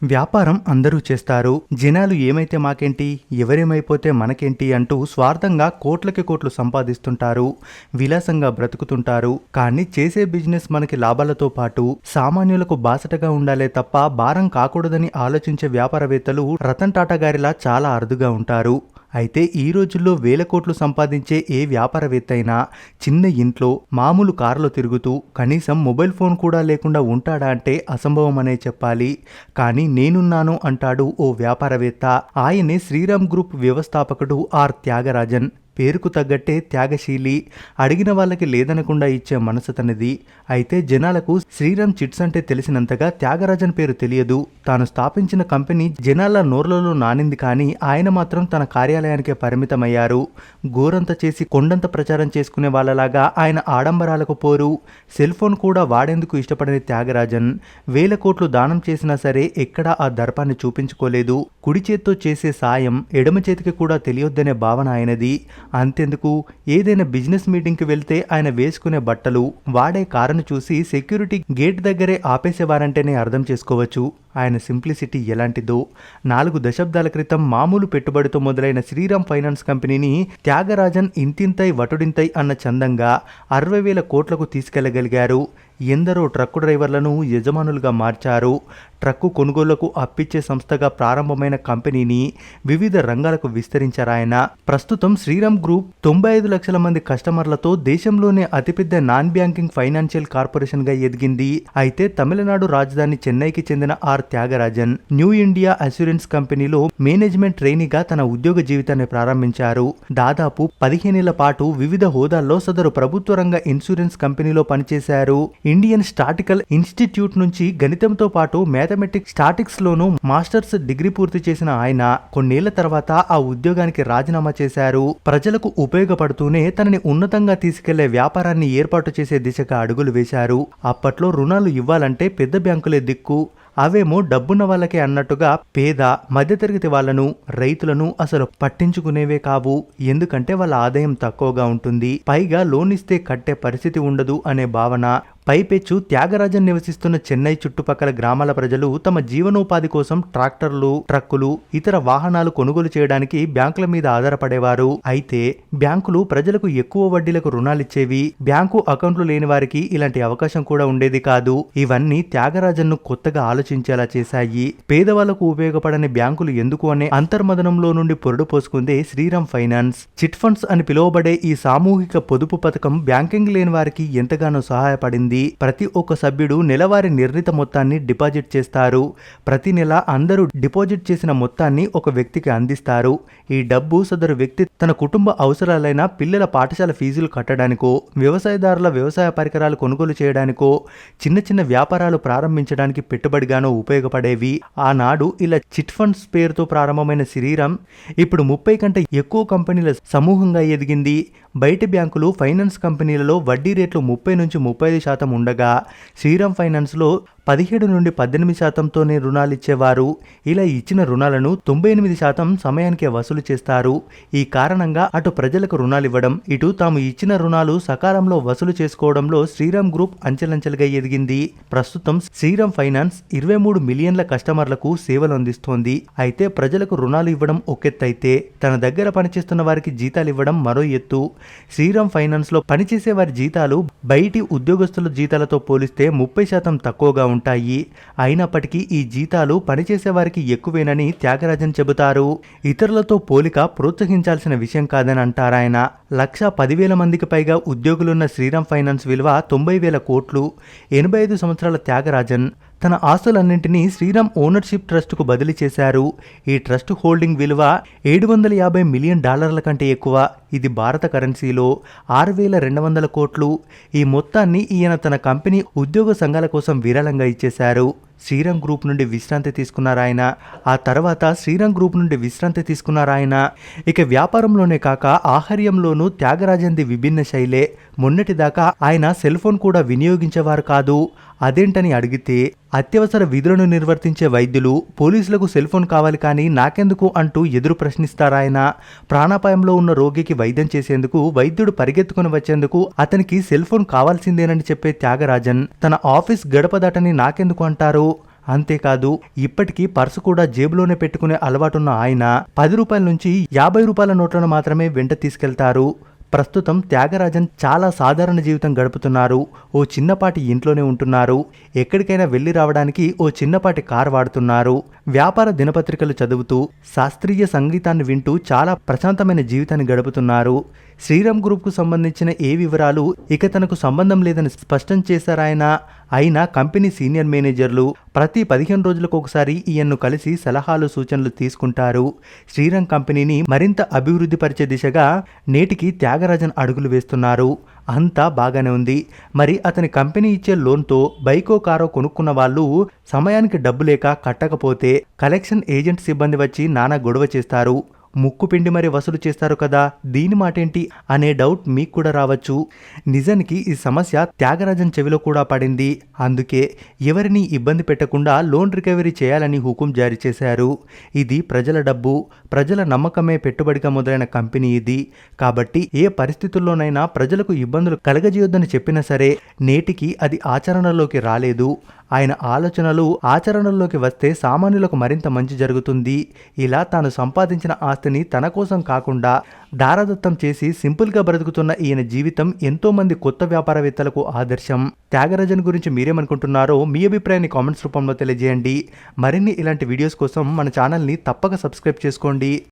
వ్యాపారం అందరూ చేస్తారు. జనాలు ఏమైతే మాకేంటి, ఎవరేమైపోతే మనకేంటి అంటూ స్వార్థంగా కోట్లకి కోట్లు సంపాదిస్తుంటారు. విలాసంగా బ్రతుకుతుంటారు. కానీ చేసే బిజినెస్ మనకి లాభాలతో పాటు సామాన్యులకు బాసటగా ఉండాలే తప్ప భారం కాకూడదని ఆలోచించే వ్యాపారవేత్తలు రతన్ టాటా గారిలా చాలా అరుదుగా ఉంటారు. అయితే ఈ రోజుల్లో వేల కోట్లు సంపాదించే ఏ వ్యాపారవేత్త అయినా చిన్న ఇంట్లో మామూలు కారులో తిరుగుతూ కనీసం మొబైల్ ఫోన్ కూడా లేకుండా ఉంటాడా అంటే అసంభవం అనే చెప్పాలి. కానీ నేనున్నాను అంటాడు ఓ వ్యాపారవేత్త. ఆయనే శ్రీరామ్ గ్రూప్ వ్యవస్థాపకుడు ఆర్ త్యాగరాజన్. పేరుకు తగ్గట్టే త్యాగశీలి, అడిగిన వాళ్ళకి లేదనకుండా ఇచ్చే మనసు తనది. అయితే జనాలకు శ్రీరామ్ చిట్స్ అంటే తెలిసినంతగా త్యాగరాజన్ పేరు తెలియదు. తాను స్థాపించిన కంపెనీ జనాల నోర్లలో నానింది, కానీ ఆయన మాత్రం తన కార్యాలయానికే పరిమితమయ్యారు. గోరంత చేసి కొండంత ప్రచారం చేసుకునే వాళ్ళలాగా ఆయన ఆడంబరాలకు పోరు. సెల్ ఫోన్ కూడా వాడేందుకు ఇష్టపడని త్యాగరాజన్ వేల కోట్లు దానం చేసినా సరే ఎక్కడా ఆ దర్పాన్ని చూపించుకోలేదు. కుడి చేత్తో చేసే సాయం ఎడమ చేతికి కూడా తెలియొద్దనే భావన ఆయనది. అంతెందుకు, ఏదైనా బిజినెస్ మీటింగ్కి వెళ్తే ఆయన వేసుకునే బట్టలు, వాడే కారును చూసి సెక్యూరిటీ గేట్ దగ్గరే ఆపేసేవారంటేనే అర్థం చేసుకోవచ్చు ఆయన సింప్లిసిటీ ఎలాంటిదో. 4 దశాబ్దాల క్రితం మామూలు పెట్టుబడితో మొదలైన శ్రీరామ్ ఫైనాన్స్ కంపెనీని త్యాగరాజన్ ఇంతింతై వటుడింతై అన్న చందంగా 60,000 కోట్లకు తీసుకెళ్లగలిగారు. ఎందరో ట్రక్కు డ్రైవర్లను యజమానులుగా మార్చారు. ట్రక్కు కొనుగోళ్లకు అప్పిచ్చే సంస్థగా ప్రారంభమైన కంపెనీని వివిధ రంగాలకు విస్తరించారాయన. ప్రస్తుతం శ్రీరామ్ గ్రూప్ 95 లక్షల మంది కస్టమర్లతో దేశంలోనే అతిపెద్ద నాన్ బ్యాంకింగ్ ఫైనాన్షియల్ కార్పొరేషన్ గా ఎదిగింది. అయితే తమిళనాడు రాజధాని చెన్నైకి చెందిన R Thyagarajan New India Assurance కంపెనీలో మేనేజ్మెంట్ ట్రైనీగా తన ఉద్యోగ జీవితాన్ని ప్రారంభించారు. దాదాపు 15 ఏళ్ల పాటు వివిధ హోదాల్లో సదరు ప్రభుత్వ రంగ ఇన్సూరెన్స్ కంపెనీలో పనిచేశారు. ఇండియన్ స్టాటికల్ ఇన్స్టిట్యూట్ నుంచి గణితంతో పాటు మ్యాథమెటిక్స్ స్టాటిక్స్ లోనూ మాస్టర్స్ డిగ్రీ పూర్తి చేసిన ఆయన కొన్నేళ్ల తర్వాత ఆ ఉద్యోగానికి రాజీనామా చేశారు. ప్రజలకు ఉపయోగపడుతూనే తనని ఉన్నతంగా తీసుకెళ్లే వ్యాపారాన్ని ఏర్పాటు చేసే దిశగా అడుగులు వేశారు. అప్పట్లో రుణాలు ఇవ్వాలంటే పెద్ద బ్యాంకులే దిక్కు. అవేమో డబ్బున్న వాళ్ళకే అన్నట్టుగా పేద మధ్యతరగతి వాళ్లను, రైతులను అసలు పట్టించుకునేవే కావు. ఎందుకంటే వాళ్ళ ఆదాయం తక్కువగా ఉంటుంది, పైగా లోన్ ఇస్తే కట్టే పరిస్థితి ఉండదు అనే భావన. పైపెచ్చు త్యాగరాజన్ నివసిస్తున్న చెన్నై చుట్టుపక్కల గ్రామాల ప్రజలు తమ జీవనోపాధి కోసం ట్రాక్టర్లు, ట్రక్కులు, ఇతర వాహనాలు కొనుగోలు చేయడానికి బ్యాంకుల మీద ఆధారపడేవారు. అయితే బ్యాంకులు ప్రజలకు ఎక్కువ వడ్డీలకు రుణాలిచ్చేవి. బ్యాంకు అకౌంట్లు లేని వారికి ఇలాంటి అవకాశం కూడా ఉండేది కాదు. ఇవన్నీ త్యాగరాజన్ను కొత్తగా ఆలోచించేలా చేశాయి. పేదవాళ్లకు ఉపయోగపడని బ్యాంకులు ఎందుకు అనే అంతర్మదనంలో నుండి పొరడు పోసుకుందే శ్రీరామ్ ఫైనాన్స్. చిట్ ఫండ్స్ అని పిలువబడే ఈ సామూహిక పొదుపు పథకం బ్యాంకింగ్ లేని వారికి ఎంతగానో సహాయపడింది. ప్రతి ఒక్క సభ్యుడు నెలవారీ నిర్ణీత మొత్తాన్ని డిపాజిట్ చేస్తారు. ప్రతి నెల అందరూ డిపాజిట్ చేసిన మొత్తాన్ని ఒక వ్యక్తికి అందిస్తారు. ఈ డబ్బు సదరు వ్యక్తి తన కుటుంబ అవసరాలైన పిల్లల పాఠశాల ఫీజులు కట్టడానికో, వ్యవసాయదారుల వ్యవసాయ పరికరాలు కొనుగోలు చేయడానికో, చిన్న చిన్న వ్యాపారాలు ప్రారంభించడానికి పెట్టుబడిగానో ఉపయోగపడేవి. ఆనాడు ఇలా చిట్ ఫండ్స్ పేరుతో ప్రారంభమైన శ్రీరామ్ ఇప్పుడు 30 కంటే ఎక్కువ కంపెనీల సమూహంగా ఎదిగింది. బయటి బ్యాంకులు ఫైనాన్స్ కంపెనీలలో వడ్డీ రేట్లు 30 నుంచి 35% ఉండగా శ్రీరామ్ ఫైనాన్స్లో 17 నుండి 18%తోనే రుణాలు ఇచ్చేవారు. ఇలా ఇచ్చిన రుణాలను 98% సమయానికే వసూలు చేస్తారు. ఈ కారణంగా అటు ప్రజలకు రుణాలు ఇవ్వడం, ఇటు తాము ఇచ్చిన రుణాలు సకాలంలో వసూలు చేసుకోవడంలో శ్రీరామ్ గ్రూప్ అంచెలంచెలుగా ఎదిగింది. ప్రస్తుతం శ్రీరామ్ ఫైనాన్స్ 23 మిలియన్ల కస్టమర్లకు సేవలు అందిస్తోంది. అయితే ప్రజలకు రుణాలు ఇవ్వడం ఒకెత్తైతే తన దగ్గర పనిచేస్తున్న వారికి జీతాలు ఇవ్వడం మరో ఎత్తు. శ్రీరామ్ ఫైనాన్స్ లో పనిచేసే వారి జీతాలు బయటి ఉద్యోగస్తుల జీతాలతో పోలిస్తే 30% తక్కువగా ఉంటాయి. అయినప్పటికీ ఈ జీతాలు పనిచేసే వారికి ఎక్కువేనని త్యాగరాజన్ చెబుతారు. ఇతరులతో పోలిక ప్రోత్సహించాల్సిన విషయం కాదని అంటారాయన. 1,10,000 మందికి పైగా ఉద్యోగులున్న శ్రీరామ్ ఫైనాన్స్ విలువ 90,000 కోట్లు. 85 సంవత్సరాల త్యాగరాజన్ తన ఆస్తులన్నింటినీ శ్రీరామ్ ఓనర్షిప్ ట్రస్టుకు బదిలీ చేశారు. ఈ ట్రస్ట్ హోల్డింగ్ విలువ $750 మిలియన్ కంటే ఎక్కువ. ఇది భారత కరెన్సీలో 6,200 కోట్లు. ఈ మొత్తాన్ని ఈయన తన కంపెనీ ఉద్యోగ సంఘాల కోసం విరాళంగా ఇచ్చేశారు. శ్రీరామ్ గ్రూప్ నుండి విశ్రాంతి తీసుకున్నారాయన. ఆ తర్వాత శ్రీరామ్ గ్రూప్ నుండి విశ్రాంతి తీసుకున్నారాయన. ఇక వ్యాపారంలోనే కాక ఆహార్యంలోనూ త్యాగరాజన్ది విభిన్న శైలే. మొన్నటిదాకా ఆయన సెల్ ఫోన్ కూడా వినియోగించేవారు కాదు. అదేంటని అడిగితే అత్యవసర విధులను నిర్వర్తించే వైద్యులు, పోలీసులకు సెల్ ఫోన్ కావాలి కానీ నాకెందుకు అంటూ ఎదురు ప్రశ్నిస్తారాయన. ప్రాణాపాయంలో ఉన్న రోగికి వైద్యం చేసేందుకు వైద్యుడు పరిగెత్తుకుని వచ్చేందుకు అతనికి సెల్ ఫోన్ కావాల్సిందేనని చెప్పే త్యాగరాజన్ తన ఆఫీస్ గడప దాటని నాకెందుకు అంటారు. అంతేకాదు ఇప్పటికీ పర్సు కూడా జేబులోనే పెట్టుకునే అలవాటున్న ఆయన 10 రూపాయల నుంచి 50 రూపాయల నోట్లను మాత్రమే వెంట తీసుకెళ్తారు. ప్రస్తుతం త్యాగరాజన్ చాలా సాధారణ జీవితం గడుపుతున్నారు. ఓ చిన్నపాటి ఇంట్లోనే ఉంటున్నారు. ఎక్కడికైనా వెళ్లి రావడానికి ఓ చిన్నపాటి కార్ వాడుతున్నారు. వ్యాపార దినపత్రికలు చదువుతూ శాస్త్రీయ సంగీతాన్ని వింటూ చాలా ప్రశాంతమైన జీవితాన్ని గడుపుతున్నారు. శ్రీరామ్ గ్రూప్కు సంబంధించిన ఏ వివరాలు ఇక తనకు సంబంధం లేదని స్పష్టం చేశారాయన. అయినా కంపెనీ సీనియర్ మేనేజర్లు ప్రతి 15 రోజులకు ఒకసారి ఈయన్ను కలిసి సలహాలు సూచనలు తీసుకుంటారు. శ్రీరామ్ కంపెనీని మరింత అభివృద్ధి పరిచే దిశగా నేటికి త్యాగరాజన్ అడుగులు వేస్తున్నారు. అంతా బాగానే ఉంది. మరి అతని కంపెనీ ఇచ్చే లోన్తో బైకో కారో కొనుక్కున్న వాళ్ళు సమయానికి డబ్బు లేక కట్టకపోతే కలెక్షన్ ఏజెంట్ సిబ్బంది వచ్చి నానా గొడవ చేస్తారు. ముక్కు పిండి మరి వసూలు చేస్తారు కదా, దీని మాటేంటి అనే డౌట్ మీకు కూడా రావచ్చు. నిజానికి ఈ సమస్య త్యాగరాజన్ చెవిలో కూడా పడింది. అందుకే ఎవరిని ఇబ్బంది పెట్టకుండా లోన్ రికవరీ చేయాలని హుకుం జారీ చేశారు. ఇది ప్రజల డబ్బు, ప్రజల నమ్మకమే పెట్టుబడిగా మొదలైన కంపెనీ ఇది. కాబట్టి ఏ పరిస్థితుల్లోనైనా ప్రజలకు ఇబ్బందులు కలగజేయొద్దని చెప్పినా సరే నేటికి అది ఆచరణలోకి రాలేదు. ఆయన ఆలోచనలు ఆచరణలోకి వస్తే సామాన్యులకు మరింత మంచి జరుగుతుంది. ఇలా తాను సంపాదించిన ఆస్తిని తన కోసం కాకుండా దారదత్తం చేసి సింపుల్గా బ్రతుకుతున్న ఈయన జీవితం ఎంతో మంది కొత్త వ్యాపారవేత్తలకు ఆదర్శం. త్యాగరాజన్ గురించి మీరేమనుకుంటున్నారో మీ అభిప్రాయాన్ని కామెంట్స్ రూపంలో తెలియజేయండి. మరిన్ని ఇలాంటి వీడియోస్ కోసం మన ఛానల్ని తప్పక సబ్స్క్రైబ్ చేసుకోండి.